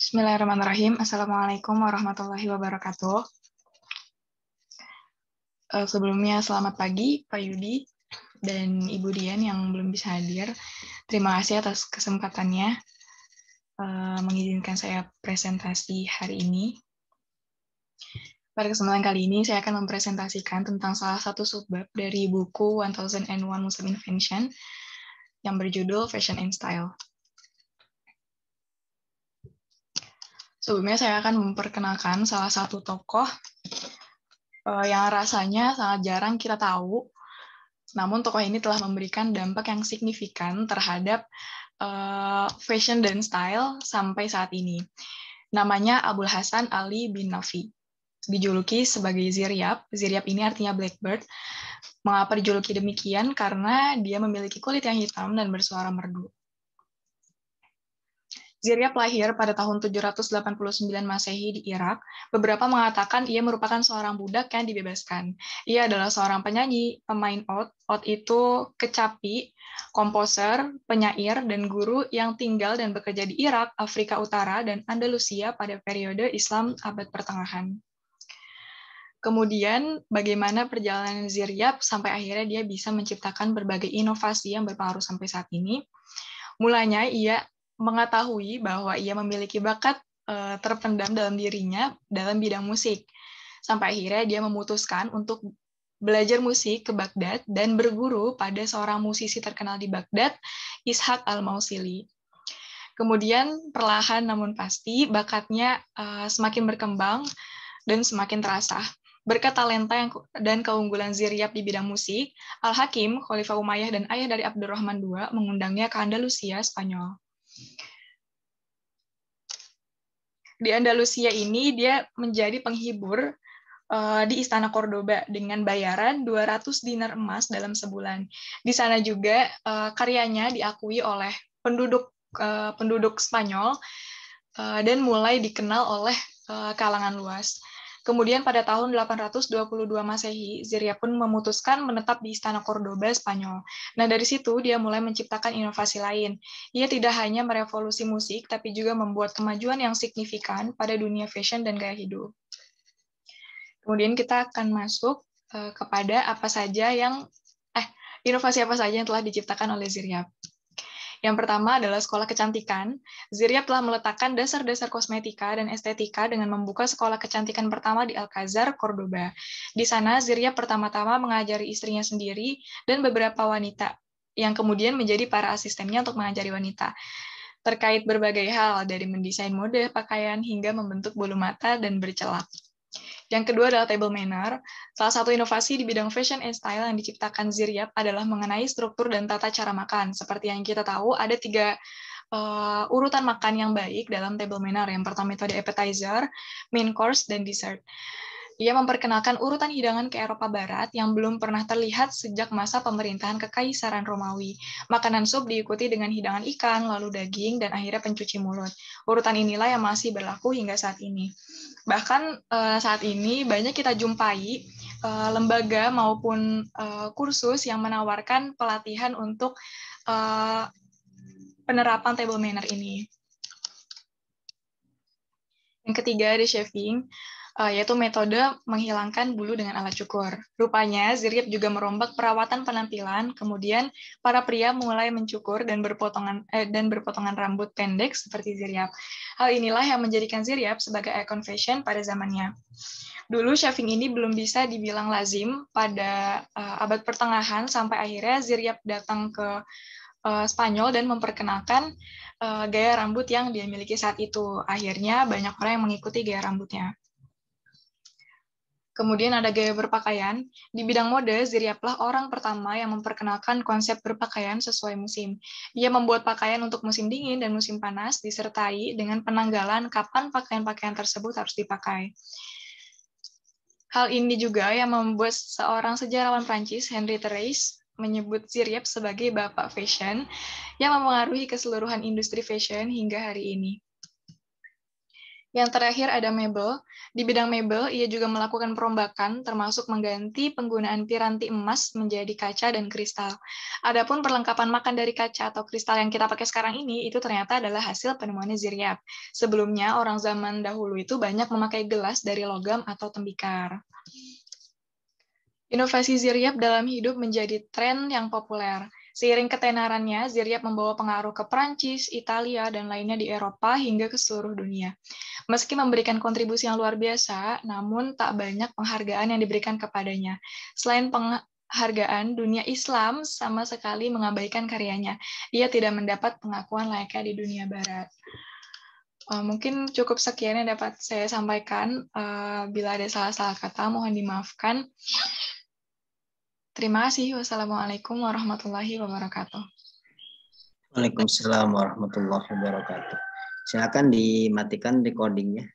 Bismillahirrahmanirrahim. Assalamualaikum warahmatullahi wabarakatuh. Sebelumnya selamat pagi Pak Yudi dan Ibu Dian yang belum bisa hadir. Terima kasih atas kesempatannya mengizinkan saya presentasi hari ini. Pada kesempatan kali ini saya akan mempresentasikan tentang salah satu subbab dari buku 1001 Muslim Invention yang berjudul Fashion and Style. Sebelumnya saya akan memperkenalkan salah satu tokoh yang rasanya sangat jarang kita tahu, namun tokoh ini telah memberikan dampak yang signifikan terhadap fashion dan style sampai saat ini. Namanya Abul Hasan Ali bin Nafi. Dijuluki sebagai Ziryab. Ziryab ini artinya blackbird. Mengapa dijuluki demikian? Karena dia memiliki kulit yang hitam dan bersuara merdu. Ziryab lahir pada tahun 789 Masehi di Irak. Beberapa mengatakan ia merupakan seorang budak yang dibebaskan. Ia adalah seorang penyanyi, pemain oud. Oud itu kecapi, komposer, penyair, dan guru yang tinggal dan bekerja di Irak, Afrika Utara, dan Andalusia pada periode Islam abad pertengahan. Kemudian, bagaimana perjalanan Ziryab sampai akhirnya dia bisa menciptakan berbagai inovasi yang berpengaruh sampai saat ini. Mulanya ia mengetahui bahwa ia memiliki bakat terpendam dalam dirinya dalam bidang musik. Sampai akhirnya dia memutuskan untuk belajar musik ke Baghdad dan berguru pada seorang musisi terkenal di Baghdad, Ishaq al-Mausili. Kemudian perlahan namun pasti bakatnya semakin berkembang dan semakin terasa. Berkat talenta dan keunggulan Ziryab di bidang musik, Al-Hakim, Khalifah Umayyah dan ayah dari Abdurrahman II mengundangnya ke Andalusia, Spanyol. Di Andalusia ini dia menjadi penghibur di Istana Cordoba dengan bayaran 200 dinar emas dalam sebulan. Di sana juga karyanya diakui oleh penduduk Spanyol dan mulai dikenal oleh kalangan luas. Kemudian pada tahun 822 Masehi, Ziryab pun memutuskan menetap di Istana Cordoba, Spanyol. Nah, dari situ dia mulai menciptakan inovasi lain. Ia tidak hanya merevolusi musik, tapi juga membuat kemajuan yang signifikan pada dunia fashion dan gaya hidup. Kemudian kita akan masuk kepada inovasi apa saja yang telah diciptakan oleh Ziryab. Yang pertama adalah sekolah kecantikan. Ziryab telah meletakkan dasar-dasar kosmetika dan estetika dengan membuka sekolah kecantikan pertama di Alcázar, Cordoba. Di sana, Ziryab pertama-tama mengajari istrinya sendiri dan beberapa wanita, yang kemudian menjadi para asistennya untuk mengajari wanita. Terkait berbagai hal, dari mendesain mode, pakaian, hingga membentuk bulu mata dan bercelak. Yang kedua adalah table manner. Salah satu inovasi di bidang fashion and style yang diciptakan Ziryab adalah mengenai struktur dan tata cara makan. Seperti yang kita tahu, ada 3 urutan makan yang baik dalam table manner. Yang pertama itu ada appetizer, main course, dan dessert. Ia memperkenalkan urutan hidangan ke Eropa Barat yang belum pernah terlihat sejak masa pemerintahan Kekaisaran Romawi. Makanan sup diikuti dengan hidangan ikan, lalu daging, dan akhirnya pencuci mulut. Urutan inilah yang masih berlaku hingga saat ini. Bahkan saat ini banyak kita jumpai lembaga maupun kursus yang menawarkan pelatihan untuk penerapan table manner ini. Yang ketiga ada shaving, yaitu metode menghilangkan bulu dengan alat cukur. Rupanya, Ziryab juga merombak perawatan penampilan, kemudian para pria mulai mencukur dan berpotongan rambut pendek seperti Ziryab. Hal inilah yang menjadikan Ziryab sebagai ikon fashion pada zamannya. Dulu shaving ini belum bisa dibilang lazim pada abad pertengahan, sampai akhirnya Ziryab datang ke Spanyol dan memperkenalkan gaya rambut yang dia miliki saat itu. Akhirnya banyak orang yang mengikuti gaya rambutnya. Kemudian ada gaya berpakaian. Di bidang mode, Ziryablah orang pertama yang memperkenalkan konsep berpakaian sesuai musim. Ia membuat pakaian untuk musim dingin dan musim panas, disertai dengan penanggalan kapan pakaian-pakaian tersebut harus dipakai. Hal ini juga yang membuat seorang sejarawan Prancis, Henri Therese, menyebut Ziryab sebagai bapak fashion yang mempengaruhi keseluruhan industri fashion hingga hari ini. Yang terakhir ada mebel. Di bidang mebel, ia juga melakukan perombakan, termasuk mengganti penggunaan piranti emas menjadi kaca dan kristal. Adapun perlengkapan makan dari kaca atau kristal yang kita pakai sekarang ini, itu ternyata adalah hasil penemuannya Ziryab. Sebelumnya, orang zaman dahulu itu banyak memakai gelas dari logam atau tembikar. Inovasi Ziryab dalam hidup menjadi tren yang populer. Seiring ketenarannya, Ziryab membawa pengaruh ke Prancis, Italia, dan lainnya di Eropa hingga ke seluruh dunia. Meski memberikan kontribusi yang luar biasa, namun tak banyak penghargaan yang diberikan kepadanya. Selain penghargaan, dunia Islam sama sekali mengabaikan karyanya. Ia tidak mendapat pengakuan layaknya di dunia Barat. Mungkin cukup sekian yang dapat saya sampaikan. Bila ada salah-salah kata, mohon dimaafkan. Terima kasih. Wassalamualaikum warahmatullahi wabarakatuh. Waalaikumsalam warahmatullahi wabarakatuh. Silakan dimatikan recordingnya.